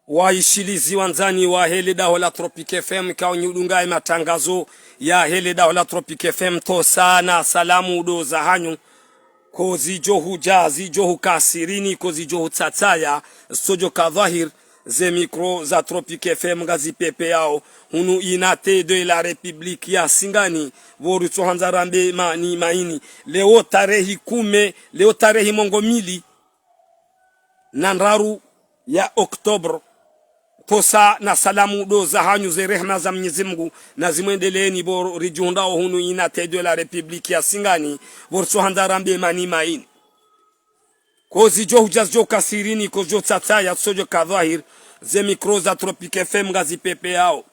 waishilizi wanzani wa hele daho la Tropic FM kao nyudungai matangazo ya hele daho la Tropic FM to sana salamu do za hanyu ko zijohu jazi johu kasirini ko zijohu tsatsaya sojo kadhahir ze mikro za Tropic FM gazi pepe yao hunu inate de la Republique ya Singani voru tsohanzarambe mani maini leo tarehi kume leo tarehi mongomili nanraru ya Oktober tosa na salamu do za hanyu ze rehma za Mwenyezi Mungu na zimwendeleeni bor rijundao hunu inate de la Republique ya Singani voru tsohanzarambe mani maini kozi jo hujazjo kasirini kozo tsatsaya sojo kadhahir ze mikro za Tropic FM gazi pepe yao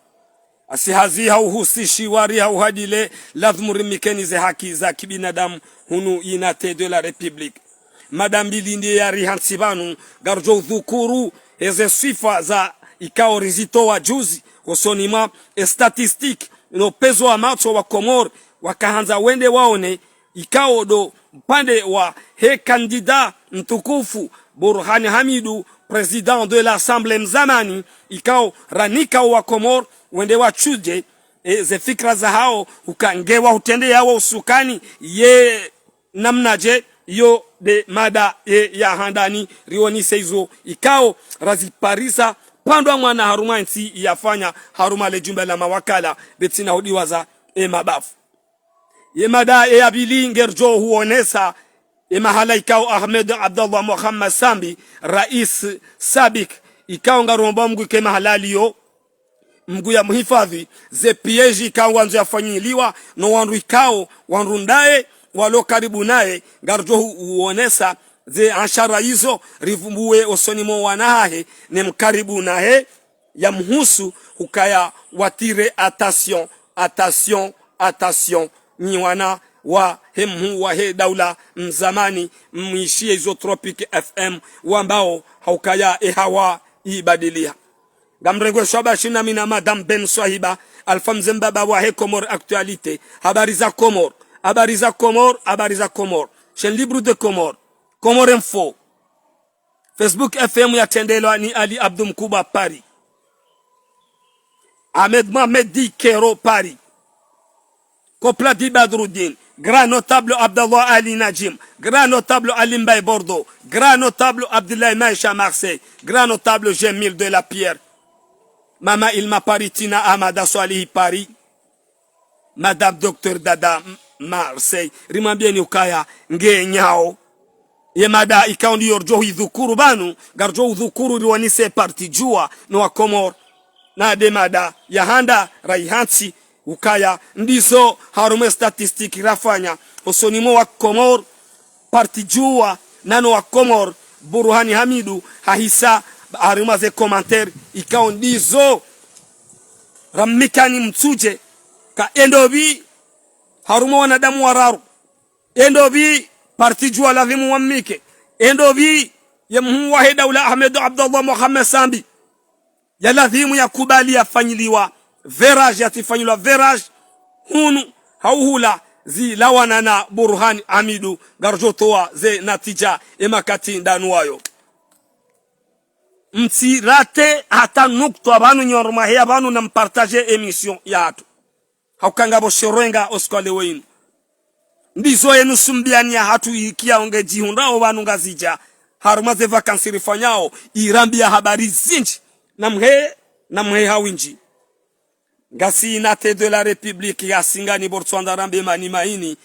asihazi hauhusishi wari hauhadile lazima rimikeni ze haki za kibinadamu hunu inate de la Republique madam bilindi ya rihansibanu garjo dhukuru eze sifa za ikao rizito wa juzi kosonima statistic no pezo wa macho wa Komor wakaanza wende waone ikao do mpande wa he kandida mtukufu Burhani Hamidu president de l'Assemblée mzamani ikao ranika wa Komor wende wachuje ze fikra za hao ukangewa utende yao usukani ye namnaje yo de mada ya handani rioni seizo ikao raziparisa pandwa mwana haruma nsi yafanya haruma le jumba la mawakala betina hodiwaza mabafu ye mada ya bili ngerjo huonesa mahala ikao Ahmed Abdullah Muhammad Sambi rais sabik ikao ngaromba mgu ke mahalali yo mgu ya mhifadhi ze pieji ikao wanzo yafanyiliwa no wanru ikao wanrundae walo karibu nae garjo huonesa ze anshara hizo rivumbuwe osonimo wanahe ne mkaribu nae ya mhusu ukaya watire attention ni wana wa hemu wa he daula mzamani mwishie hizo Tropic FM wambao haukaya hawa ibadilia gamrengo shaba shina mina madam Ben Swahiba alfa mzembaba wa he Komor actualité habari za Komor chaîne libre de Komor Info Facebook FM ya tendelo ni Ali Abdou Mkuba Paris Ahmed Mohamed Di Kero Paris Kopla Di Badruddin Grand notable Abdallah Ali Najim, grand notable Ali Mbaye Bordeaux, grand notable Abdoulaye Maïcha Marseille, grand notable Jemil de la Pierre, Mama Ilma Paritina Amada Swalihi Paris, Madame Docteur Dada Marseille, rimambieni ukaya nge nyao, yemada ikaundi yorjo idhukuru banu, garjo udhukuru riwanise parti jua no wa Komor, na demada yahanda raihansi, ukaya ndizo harume statistiki rafanya osonimo wa Komor parti jua nano wa Komor Burhani Hamidu hahisa haruma ze commentaire ikao ndizo ramikani mtsuje ka endobi haruma wanadamu wararu endobi parti jua lazimu wamike endobi yemhu wa daula Ahmed Abdullah Muhammad Sambi ya lazimu yakubali yafanyiliwa verage yatifanywa verage hunu hauhula zilawana na Burhani Hamidu garjotoa ze natija emakati ndanu wayo mtsirate hata nukto abanu nyorma he abanu na mpartage emission ya atu haukanga boshorenga oskole wenu ndizo yenu sumbiani ya hatu ikia onge jihunda obanu ngazija haruma ze vakansi rifanyao irambia habari zinji na mhe hawinji gasi inate de la Republique ya Singani Botswandarambe mani maini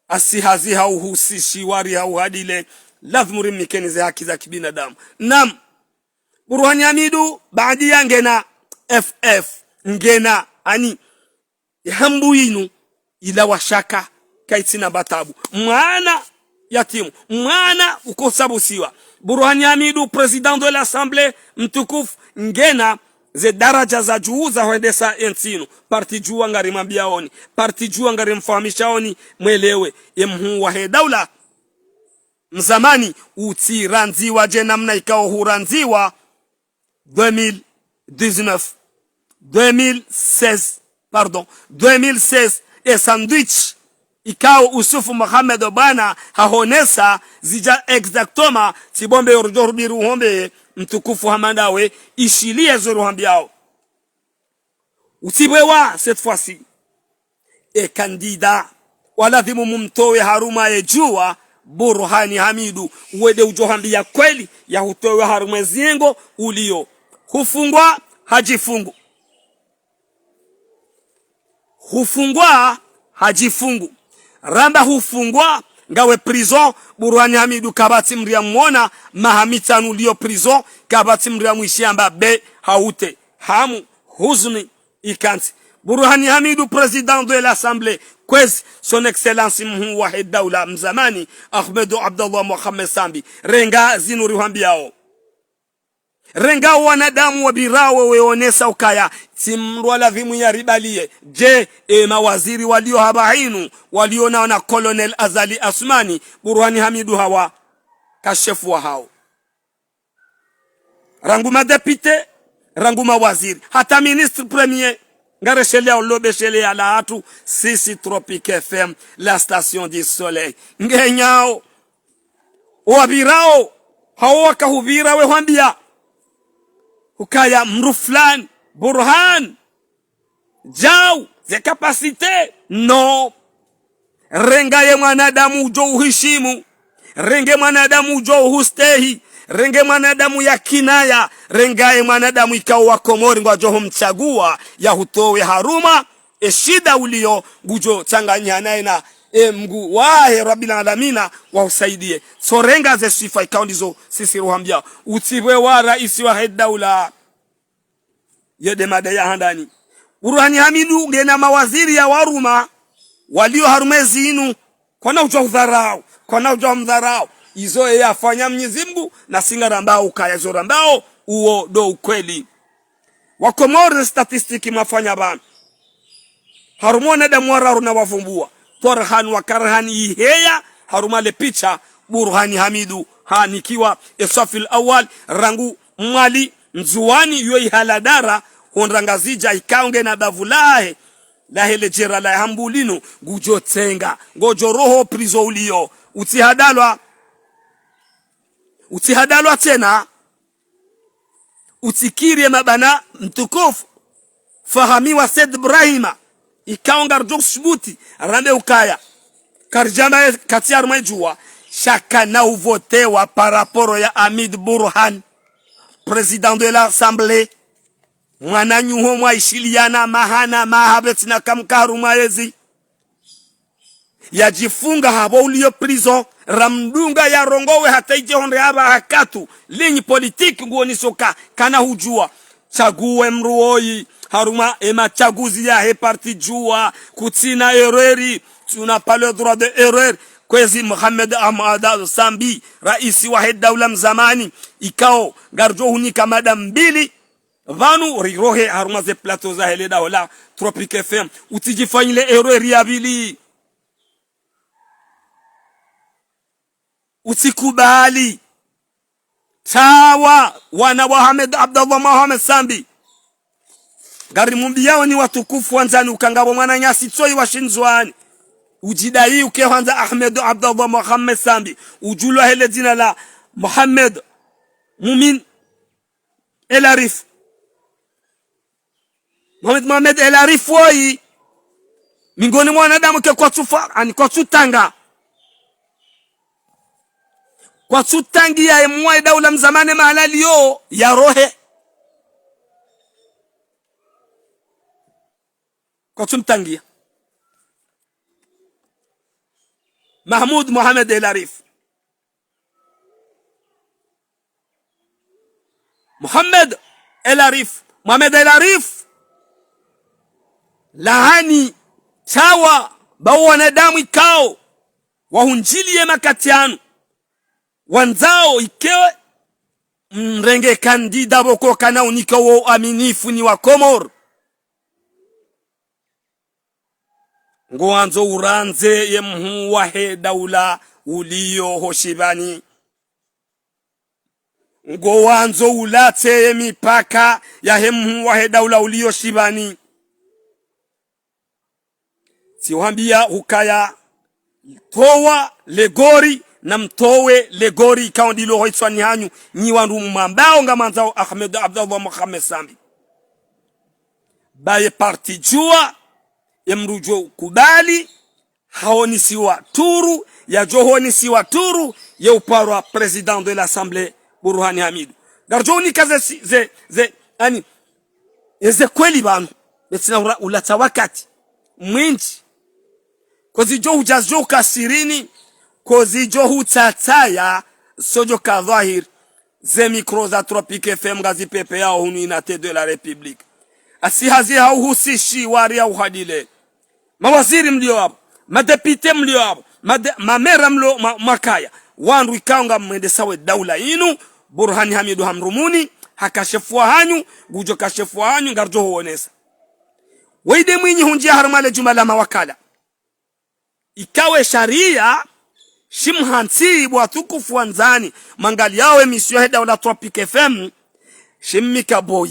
asihazi hauhusishi wari hauhadile lazima rimikeni ze haki za kibinadamu nam Burhani Hamidu baadi ya ngena FF ngena ani hambu inu ila washaka kaitina batabu mwana yatimu mwana ukosabu siwa Burhani Hamidu president de l'Assemblée mtukufu ngena ze daraja za juu za huendesa ensinu parti juu ngari mambiaoni parti juu ngari mfahamishaoni mwelewe yemhu wa he daula mzamani utiranziwa je namna ikao huranziwa 2016 e sandwich ikao usufu Mohamed Obana hahonesa zija exactoma sibombe yorjoru biru hombe mtukufu hamandawe ishilie zoro hambiao utibewa cette fois-ci e kandida wala dhimu mumtowe haruma ejua Burhani Hamidu uwede ujohambia kweli ya hutowe haruma zingo ulio hufungwa hajifungu hufungwa hajifungu ramba hufungwa ngawe prison Burhani Hamidu kabati mria mwona mahamitanu ulio prison kabati mria mwishiamba be haute hamu huzuni ikanti Burhani Hamidu président de l'Assemblée kwezi son excellence mhu wahid daula mzamani Ahmed Abdallah Mohamed Sambi renga zinuri hambiao renga wanadamu wabirawe weonesa ukaya simrwala vimu ya ribalie je mawaziri walio habainu walio na Colonel Azali Asmani Burhani Hamidu hawa kashefu wa hao rangu madepite rangu mawaziri hata ministre premier ngareshele olobe shele ala hatu sisi Tropique FM la station du soleil ngenyao wabirao hao wakahubira we hambia ukaya mruflan Burhan jao ze capacité no renga ye mwanadamu ujo uheshimu renge mwanadamu ujo uhustehi renge mwanadamu ya kinaya rengaye mwanadamu ikao wa Komori ngwajo mchagua ya hutowe haruma shida ulio gujo changanya naye na mgu wahe rabbil alamina wa usaidie so renga ze sifa ikao ndizo sisi ruhambia utiwe wa rais wa daula yede mada ya handani Burhani Hamidu ngena mawaziri ya waruma walio harumezi inu kona ujo udharau kona ujo mdharau izo yafanya Mwenyezi Mungu na singarambao ukayazorambao uo do ukweli wakomore statistiki mafanya bana harumona da mwararu na wavumbua Torhan wa Karhan iheya harumale picha Burhani Hamidu hanikiwa esafil awal rangu mwali nzuwani yoi haladara honrangazija ikaunge na bavulahe la hele jera la hambulino gujo tenga gojo roho prizo ulio utihadalwa tena utikirie mabana mtukufu fahamiwa Said Ibrahima ikaonga rjuk shubuti rambe ukaya karjama katiar majua shaka na uvotewa paraporo ya Hamid Burhan président de l'Assemblée mwana nyuho mwa ishiliana mahana mahabet na kamkaru maezi yajifunga habo ulio prison ramdunga ya rongowe hata ije honre haba hakatu linyi politiki nguoni soka kana hujua chaguwe mruoi haruma chaguzi ya he parti jua kutina erreri tuna pas le droit de erreur kwezi Mohamed Ahmad Sambi raisi wa daula mzamani ikao garjo hunika madam mbili vanu rirohe haruma ze plateau za hele daula Tropique FM utijifanyile erreur ya bili usikubali sawa wana wa Ahmed Abdallah Mohamed Sambi gari mumbiao ni watukufu wanzani ukangabo mwana nyasi tsoi wa shinzwani ujidai ukehanza Ahmed Abdallah Mohamed Sambi ujulwa hele jina la Mohamed Mumin El Arif Mohamed El Arif woi mingoni mwanadamu ke kwa tufa ani kwa tutanga kwa tutangia emwa daula mzamane mahalali yo ya rohe kwa tumtangia Mahmoud Mohamed El Arif Mohamed El Arif lahani chawa bawo wanadamu ikao wahunjilie makatianu wanzao ikewe mrenge kandida boko kana unika wo aminifu ni wa Komor ngoanzo uranze ye mhu wahe daula ulio hoshibani ngoanzo ulate ye mipaka ya hemhu wahe daula ulio shibani siwambia hukaya towa legori na mtowe legori ikaondilo hoitswani hanyu nyi wandu mambao ngamanzao Ahmed Abdallah Mohamed Sambi baye parti jua yemrujo kubali haoni siwa turu ya johoni siwa turu ya uparwa president de l'Assemblée Burhani Hamidou garjoni kaze ze ani eze kweli banu betina ulata wakati mwinji kozi jo hujazo kasirini kozi jo hutataya sojo kadhahir ze mikro za Tropique FM gazi pepe yao hunu inate de la République asi hazi hauhusishi wari au hadile mawaziri mlio hapo madepite mlio hapo mamera mlo makaya wandu ikaunga mwende sawe daula inu Burhani Hamidou hamrumuni hakashefua hanyu gujo kashefua hanyu ngarjo huonesa weide mwinyi hunjia harumale jumala mawakala ikawe sharia shimhansi bwatukufu wanzani mangali yawe misio heda wala Tropique FM shimmika boy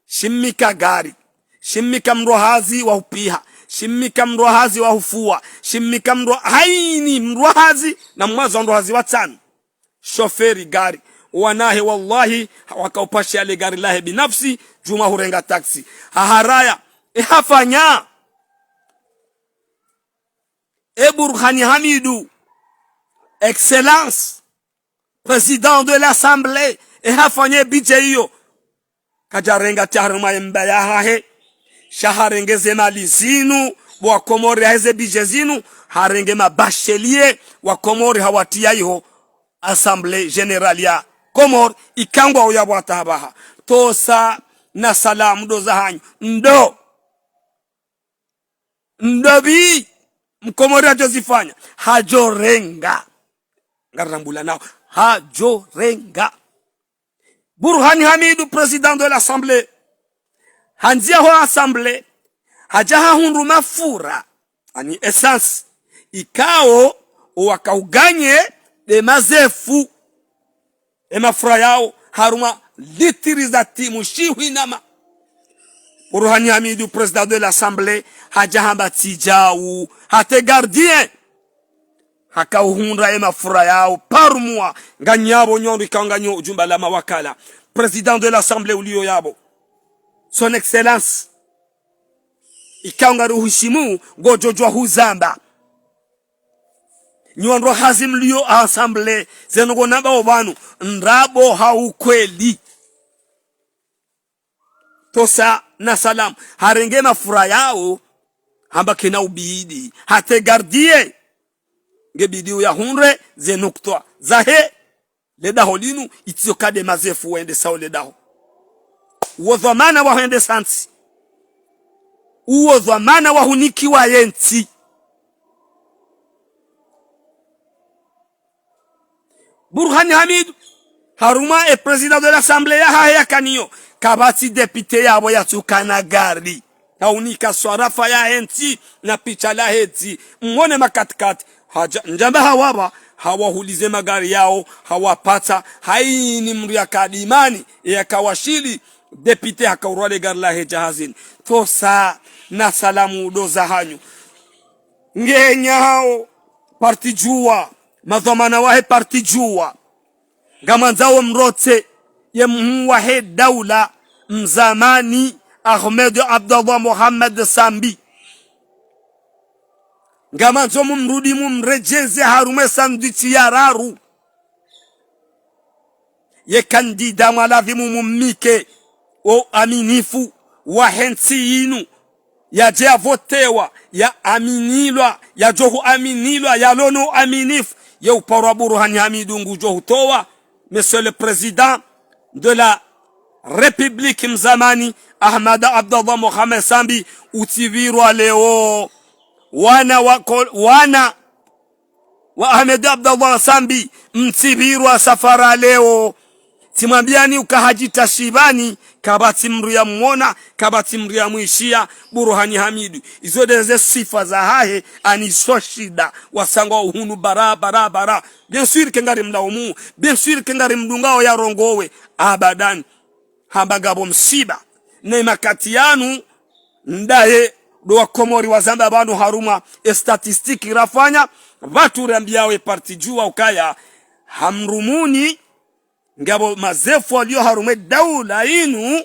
shimmika gari shimmika mrohazi wa upiha shimmika mrohazi wa hufua shimmika haini mrohazi na mwazo mrohazi watano shoferi gari wanahe wallahi wakaupasha ale gari lahe binafsi juma hurenga taksi haharaya hafanya Burhani Hamidou excellence président de l'Assemblée hafanya bije hiyo kajarenga taharuma mbaya hahe shaharengeze mali zinu wa Komori heze bije zinu harenge mabashelier wa Komori hawatia hiyo Assemblée Générale ya Komor ikangwa uyabwata habaha tosa na salamu do zahanyu ndobi mkomori hajozifanya hajorenga ngarambula nao hajorenga Burhani Hamidou président de l'Assemblée hanzia ho Assemblée hajaha hundu mafura ani essence ikao wakauganye de mazefu mafura yao haruma litirizati mushiwi nama Burhani Hamidou président de l'Assemblée hajahamba tijau hate gardien hakauhunda mafura yao parumwa nganyabo nyondo ikanganyo jumba la mawakala président de l'Assemblée ulio yabo son excellence ikangaru hushimu gojojwa huzamba nyondo hazim liyo Assemblée zenogo naba obanu nrabo haukweli tosa na salam harenge mafura yao hamba kena ubidi hate gardie ngebidi ya hunre zenuktoa zahe ledaho linu itioka de mazefu wende sao ledaho uodhamana wa hende sansi uodhamana wa huniki wa yenti Burhani Hamidou haruma président de l'Assemblée ya haya kaniyo kabati depute yabo ya tukana gari haunika swarafa ya henti na picha la heti mwone makatikati njamba hawaba hawahulize magari yao hawapata haini mru ya kadimani ya kawashili depute hakaurwale gari la hejahazini tosa na salamu do zahanyu ngenya hao parti jua madhamana wahe parti jua gamanzao mrote ye mwahe daula mzamani Ahmed Abdallah Mohamed Sambi gamanzo mumrudi mumrejeze harume sandwichi ya raru ye kandida malavi mumike o aminifu wa hensi inu ya jea votewa ya aminilwa ya johu aminilwa ya lono aminifu ye uparwa Burhani Hamidou ngujo towa monsieur le président de la République mzamani Ahmed Abdallah Mohamed Sambi utivirwa leo wana wa Ahmed Abdallah Sambi mtivirwa safara leo timambiani ukahajita shibani kabati mru ya mwona kabati mru ya mwishia Burhani Hamidou izo deze sifa za hahe aniso shida wasangwa uhunu bara bien sûr kengari mlaumu bien sûr kengari mdungao ya rongowe abadan hambagabo msiba ne makatianu ndaye do Komori wa Zamba banu haruma statistiki rafanya watu rambiawe parti jua ukaya hamrumuni ngabo mazefu walio harume daula inu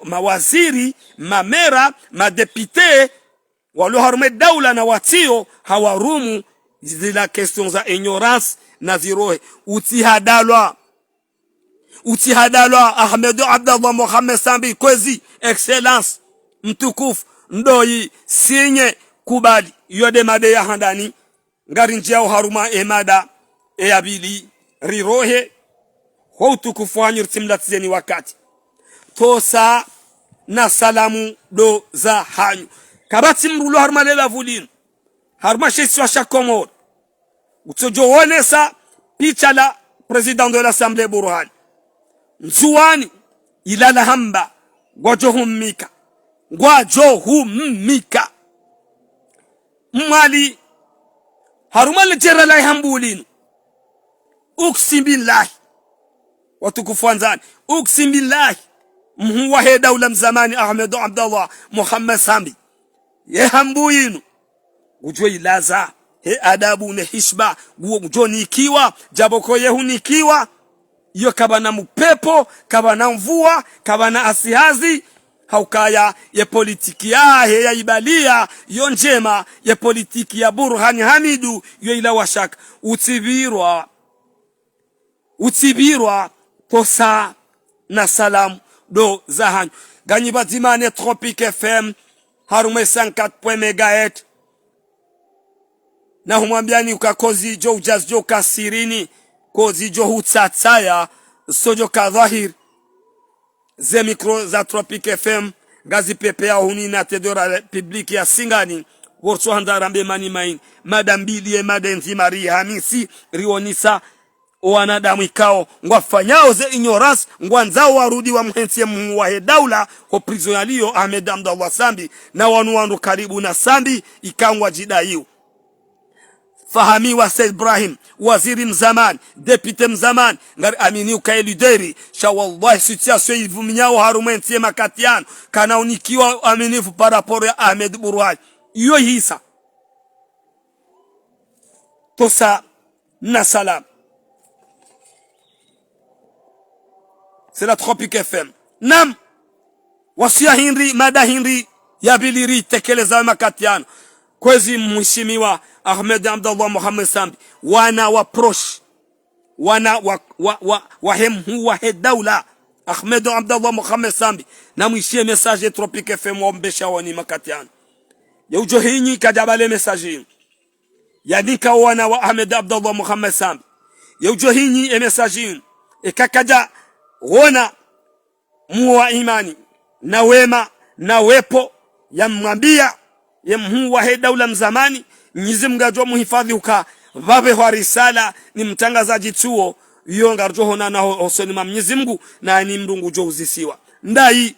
mawaziri mamera madepite walio harume daula na watio hawarumu zila question za ignorance na zirohe utihadalwa Ahmedu Abdallah Mohamed Sambi kwezi excellence mtukufu ndoi sinye kubali yode made ya handani ngari njia haruma emada eabili rirohe kwa utukufu wanyu timlatizeni wakati tosa na salamu do za hanyu kabati mrulo haruma lela vulinu haruma shesi wa shakomor utojo wonesa picha la president de l'Assemblée Burhan nzuwani ilala hamba gwajohumika mwali haruma lejera la hambulinu uksim billahi watukufu wanzani uksim billahi mhuwa he daula mzamani Ahmedu Abdallah Mohamed Sambi ye hambuyinu ujwe ilaza he adabu ne hishba guo nikiwa jaboko yehu nikiwa iyo kabana mupepo kabana mvua kabana asihazi haukaya ye politiki yahe ya ibalia yo njema ye politiki ya Burhan Hamidu yo ila washaka utibirwa tosa na salamu do zahanyu ganyi batimane Tropique FM harume 54 MHz na humwambiani ukakozi jo ujaz jo kasirini kozi jo hutsatsaya sojo kadhahir ze mikro za Tropique FM gazi pepe ya huni na tedora publiki ya Singani worso handarambe mani main madambili madenzi Maria Hamisi rionisa wanadamu ikao ngwafanyao ze ignorance ngwanzao warudi wa mhensie muwahe daula ho prison yaliyo Ahmed Abdallah Sambi na wanu karibu na Sambi ikangwa jidaiu fahami wa Said Ibrahim waziri mzaman depute mzaman ngar amini ukaeli deri sha wallahi situation ivuminyao harumentie makatiano kana unikiwa aminifu paraporo ya Ahmed Burhan iyo hisa tosa na salam. C'est la Tropique FM. Nam wasia hinri mada hinri ya biliri tekeleza makatiano kwezi mheshimiwa Ahmed Abdallah Mohamed Sambi wana waprosh wana wa hemhu wa daula Ahmed Abdallah Mohamed Sambi na mwishie message Tropique FM wombesha wani makatiano ya ujo hinyi kajabale message yadika wana wa Ahmed Abdallah Mohamed Sambi ya ujo hinyi message ekakaja wona muwa imani na wema na wepo ya mwambia ya mhuwa he daula mzamani Mwenyezi Mungu ajua muhifadhi uka vabe wa risala ni mtangazaji tuo yonga rohona na hosoni Mwenyezi Mungu na ni mrungu jo uzisiwa ndai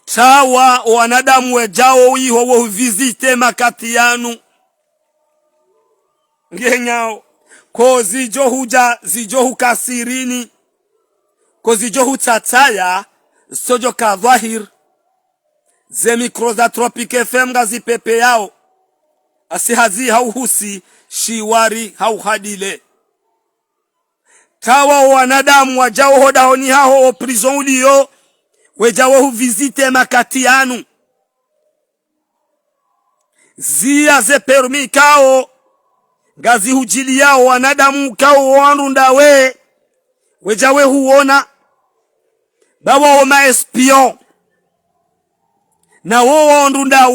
tawa wanadamu wejao iho wo visite makati yanu ngenyao ko zijo hukasirini ko zijo hutataya sojo ka dhahir ze mikro za Tropique FM gazi pepe yao asihazi hauhusi shiwari hauhadile tawa wanadamu wajao hodahoni hao o prison ulio wejao visite makati yanu zia ze permi kao gazi hujili yao wanadamu kao wanrunda wejawe huona bawa wa maespion na wanrunda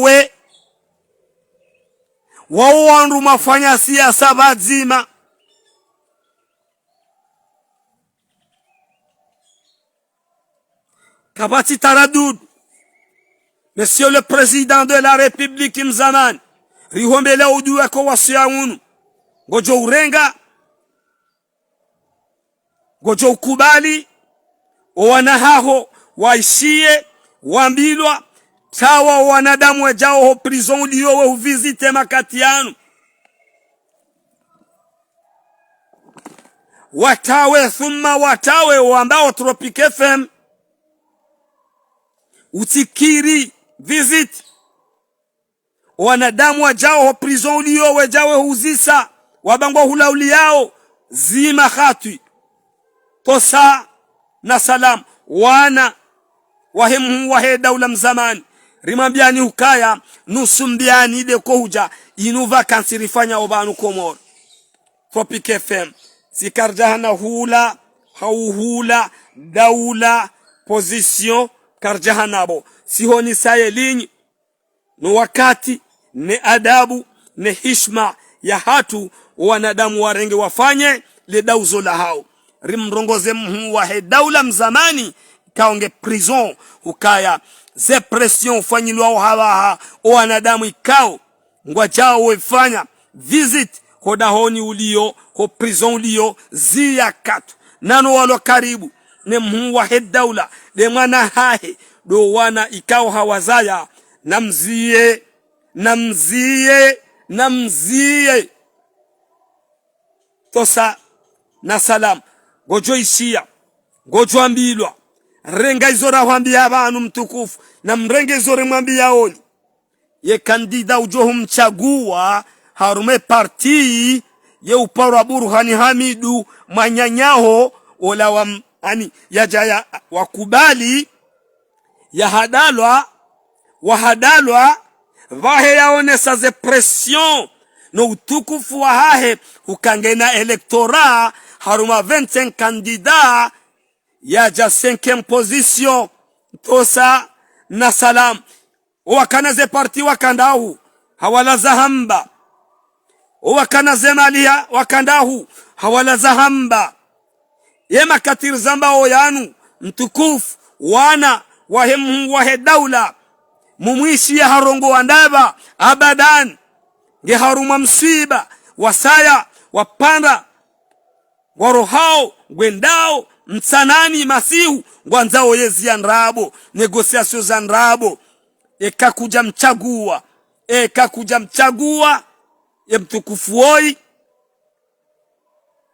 wanru mafanya siasa bazima kabati taradud Monsieur le Président de la République mzaman rihombele uduwe kwa wasiaunu gojo urenga gojo ukubali wanahaho waishie wambilwa tawa wanadamu wajao ho prison ulio we visite makati yanu watawe thumma watawe wambao Tropique FM utikiri visit wanadamu wajao ho prison ulio wejawe huzisa wabangwa hula uliao zima khatwi tosa na salam wana wahemu wahe daula mzamani rimambiani ukaya nusumbiani de kohuja inu vakansi rifanya obanu Komoro Tropic FM sikarjahana hula hauhula daula position karjahanabo sihoni saye linyi no wakati ne adabu ne hishma ya hatu wanadamu warenge wafanye le dauzo la hao rimrongoze mhu wa daula mzamani kaonge prison ukaya ze pression ufanyilwa hawa wanadamu ikao ngwachao wefanya visit hodahoni ulio ho prison ulio zia katu nano walo karibu ne mhu wa daula de mwana hahe do wana ikao hawazaya namzie tosa na salam gojo ishia gojo ambilwa renga izora wambia abantu mtukufu na mrenge izore mwambia oni ye kandida ujohu mchagua harume parti ye upara Burhani Hamidu manyanyaho ola wa ani yajaya wakubali ya hadalwa vahe yaonesa ze pression no utukufu wa hahe ukangena elektora haruma 25 kandida yaja 5e position tosa na salam wakana ze parti wakandahu hawala zahamba wakana ze malia wakandahu hawala zahamba yema katir zamba oyanu mtukufu wana wahemu wahe daula mumwishi ya harongo wandaba abadan nge haruma msiba wasaya wapanda warohao gwendao msanani masihu ngwanzao yezi ya nrabo negosiasyo za nrabo ekakuja mchagua ye mtukufu oi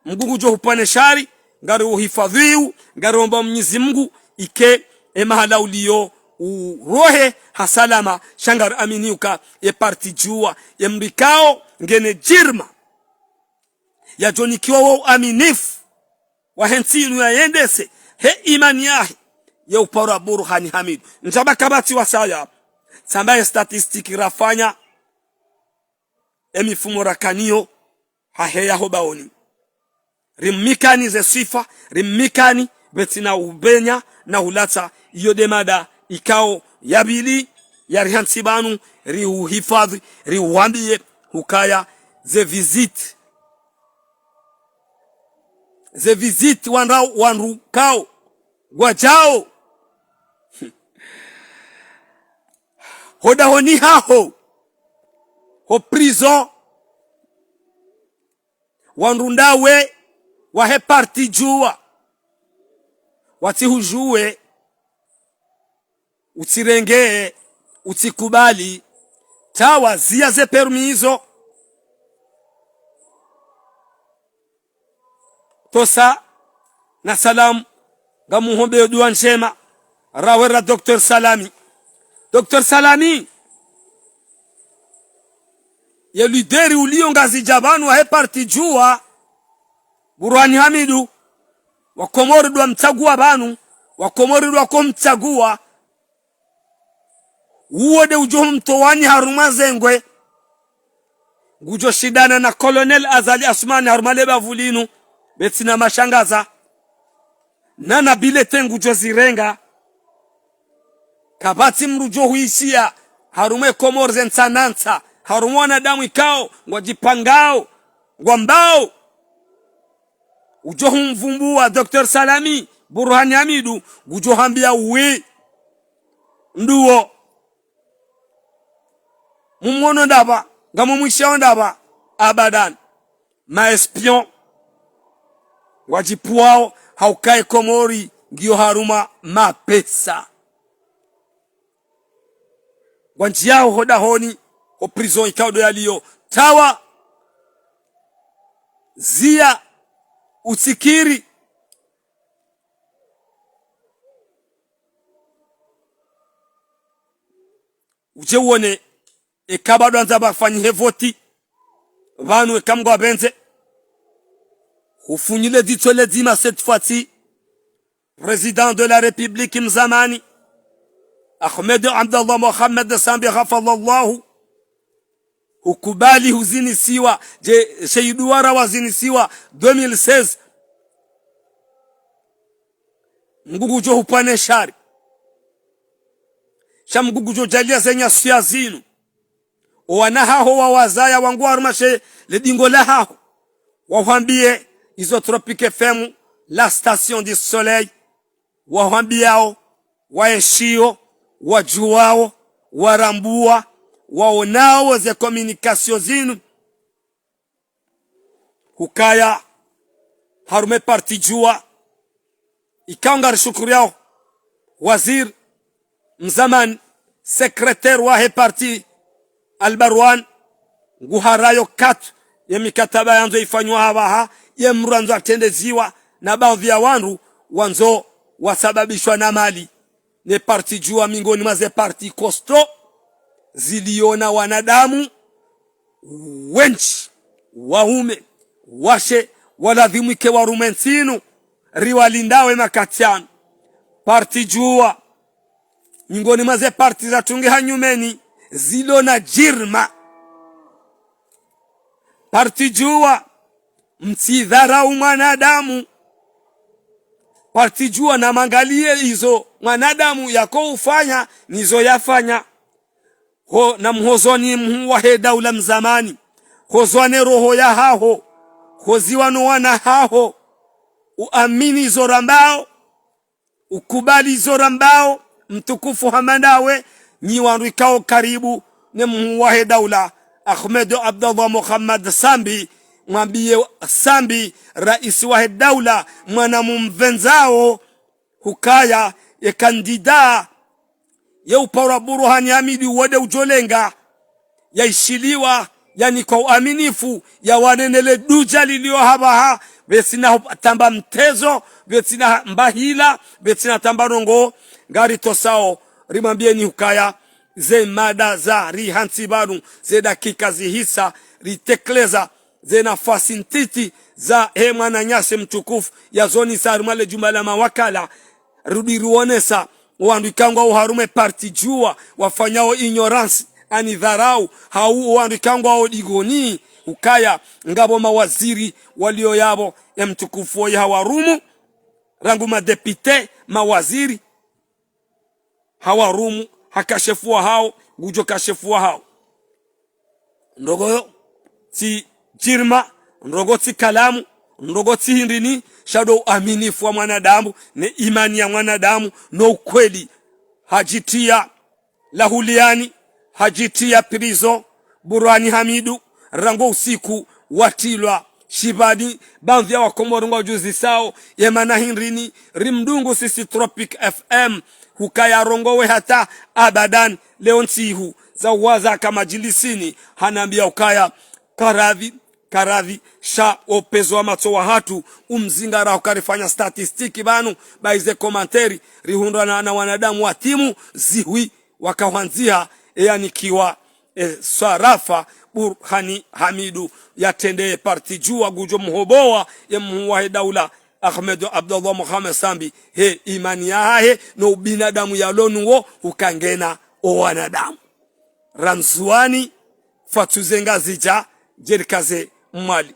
mgungu jo hupane shari ngari uhifadhiu ngari omba Mwenyezi Mungu ike mahala ulio urohe hasalama shangar aminiuka ye parti jua ye mrikao ngene jirma ya jonikiwa wa aminifu wa hensinu ya yendese he imani yahe ye upara Burhani Hamidu njaba kabati wasaya sambaye statistiki rafanya mifumo rakanio haheya hobaoni rimmikani ze sifa rimmikani betina ubenya na hulata iyo demada ikao yabili yarihansibanu riuhifadhi riuambie hukaya ze visit wanrukao gwajao hodahoni haho ho prison wanrundawe wahe parti jua wati hujue utirengee utikubali tawa zia ze permizo tosa na salam gamuhombe dua njema rawera Dr. Salami ye lideri ulio ngazi jabanu wa parti jua Burhani Hamidu wa Komoro dwa mchagua banu wa Komoro dwa komchagua uode ujohu mtowani haruma zengwe gujo shidana na Colonel Azali Asmani harumale bavulinu betina mashangaza nana bilete ngujo zirenga kabati mrujo huishia harume Komoro zensanansa harumona damu ikao ngwajipangao ngwambao ujohu mvumbua Dr. Salami Burhani Hamidu gujohambia uwe nduo mumwono ndaba ngamumwisha ndaba abadan maespion wajipuao haukai Komori ngio haruma mapesa wanjiao hodahoni o prison ikaudo yaliyo tawa zia usikiri uje uone ikabado anza bafanyie voti vanu ekamgwa benze ufunyile ditole dima cette fois-ci président de la République mzamani Ahmed Abdallah Mohamed Sambi ghafallahu ukubali huzinisiwa je sheiduara wazinisiwa 2016 mgugujo upane shari shamgugujo jalia zenya siazinu wanahaho wawazaya wangu arumashe ledingo lahaho wahambie izo Tropique FM la station du soleil wahambiao waeshio wajuao warambua waonao ze communication zinu hukaya harume parti jua ikaunga shukuru yao wazir mzaman secrétaire wa he parti Albarwan nguharayo katu ya mikataba yanzo ifanywa habaha ya mranzo atendeziwa na baadhi ya wanzo wasababishwa na mali ne parti jua mingoni maze parti kosto ziliona wanadamu wenchi waume washe waladhimike warumensinu riwalindawe makatiano parti jua mingoni maze parti za tunge hanyumeni zilona jirma parti jua mtidharau mwanadamu parti jua na mangalie hizo mwanadamu yako ufanya nizo yafanya ho na mhozoni mwahe daula mzamani hozwane roho ya haho hoziwano wana haho uamini zorambao ukubali zorambao mtukufu hamanawe ni wanrikao karibu ne mwahe daula Ahmed Abdallah Mohamed Sambi mwambie Sambi rais wa daula mwana mumvenzao hukaya ya kandida ya upara Burhani Hamidi wode ujolenga ya ishiliwa yani kwa uaminifu ya wanenele duja lilio habaha besina tamba mtezo besina mbahila besina tamba rongo ngari tosao rimambie ni hukaya ze mada za rihansi banu ze dakika zihisa ritekleza ze nafasi ntiti za mwana nyase mtukufu ya zoni sarumale jumala mawakala rudi ruonesa wandikangwa uharume parti jua wafanyao ignorance ani dharau hau wandikangwa odigoni ukaya ngabo mawaziri walio yabo ya mtukufu ya hawarumu rangu madepite mawaziri hawarumu hakashefua hao gujo kashefua hao ndogo ti jirma ndogo ti kalamu ndogo ti hindini shado aminifu wa mwanadamu ne imani ya mwanadamu no ukweli hajitia lahuliani hajitia prizo Burhani Hamidu rango usiku watilwa shibadi bandhi ya wakomorongo juzi sao yemana hindini rimdungu sisi Tropique FM hukaya rongowe hata abadan leonsihu za waza kama jilisini hanambia ukaya karadhi sha opezo wa mato wa hatu umzingara ukarifanya statistiki banu baize komanteri rihundwa na wanadamu wa timu zihui wakawanzia yani kiwa sarafa Burhani Hamidu yatendee parti jua gujo mhoboa ya mwahe daula Ahmed Abdallah Mohamed Sambi he imani yahe no binadamu ya lonuo ukangena o wanadamu ramzuani fatuzenga zija jerikaze mali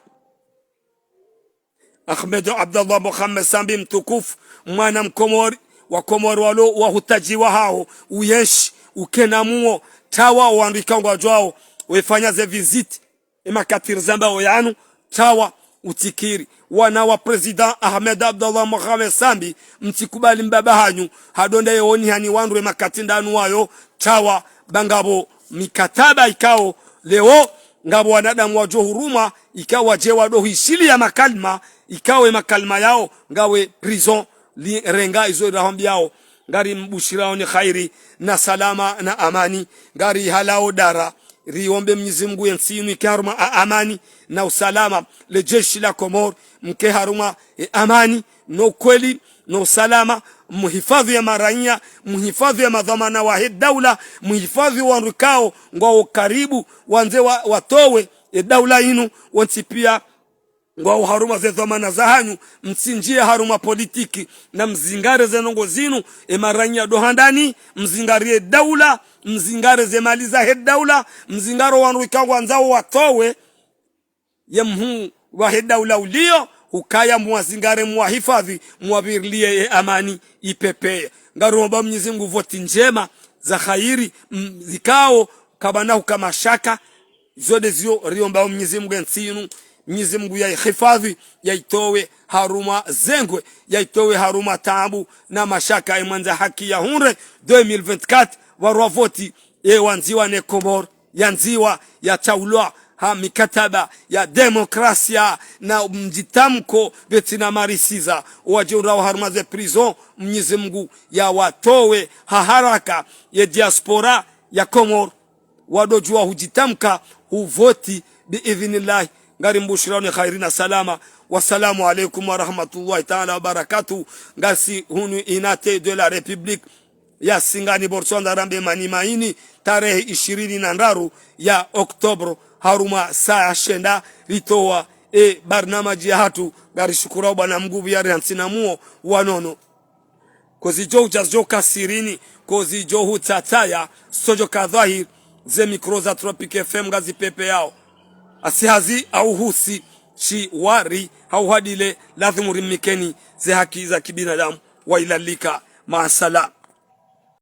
Ahmed Abdallah Mohamed Sambi mtukufu mwana mkomori wa komori walo wa hutajiwa hao uyeshi ukenamuo tawa wandikangwa jwao wefanya ze visite emakatiri zamba oyanu tawa utikiri wana wa president Ahmed Abdallah Mohamed Sambi mtikubali mbaba hanyu hadonda yoni hani wandwe makatindanu wayo tawa bangabo mikataba ikao leo ngabo wanadamu wajo huruma ikawa je wado hishili ya makalma ikawe makalma yao ngawe prison li renga izo rahombi yao ngari mbushirao ni khairi na salama na amani ngari halao dara riombe Mwenyezi Mungu yensinu ikaruma amani na usalama le jeshi la Komor mke haruma amani no kweli no salama muhifadhi ya maraia, muhifadhi ya madhamana wa daula, muhifadhi wa rukao ngwao karibu wanze watowe daula inu wansipia ngwao haruma ze dhamana za hanyu msinjie haruma politiki na mzingare ze nongo zinu maraia dohandani mzingarie daula mzingare ze mali za daula mzingaro wa rukao wanzao watowe ya mhu wa daula ulio ukaya muwazingare muwahifadhi muwabirlie amani ipepeye ngaromba Mwenyezi Mungu voti njema za khairi zikao kabana kama shaka zode zio riomba Mwenyezi Mungu nsinu Mwenyezi Mungu ya hifadhi yaitowe haruma zengwe yaitowe haruma taabu na mashaka imanza haki ya hunre 2024 warwa voti wanziwa ne Komor yanziwa ya chaulwa ha mikataba ya demokrasia na mjitamko betina marisiza wajura wa haruma ze prison Mwenyezi Mungu ya watowe haraka ya diaspora ya Komor wadojua hujitamka huvoti biidhnillah ngari mbushirani khairina salama wassalamu alaikum wa rahmatullahi ta'ala wa barakatuh ngasi hunu inate de la République ya Singani Botswana rambe manimaini tarehe 20 ya Oktobro haruma saa shenda litoa barnamaji hatu gari shukura bwana mguvu yari hansina muo wanono kozijo ujazo kasirini kozijo hutataya sojo kadhahir ze mikroza Tropic FM gazi pepe yao asihazi au husi shi wari au hadile lazima rimikeni ze haki za kibinadamu wa ilalika maasala.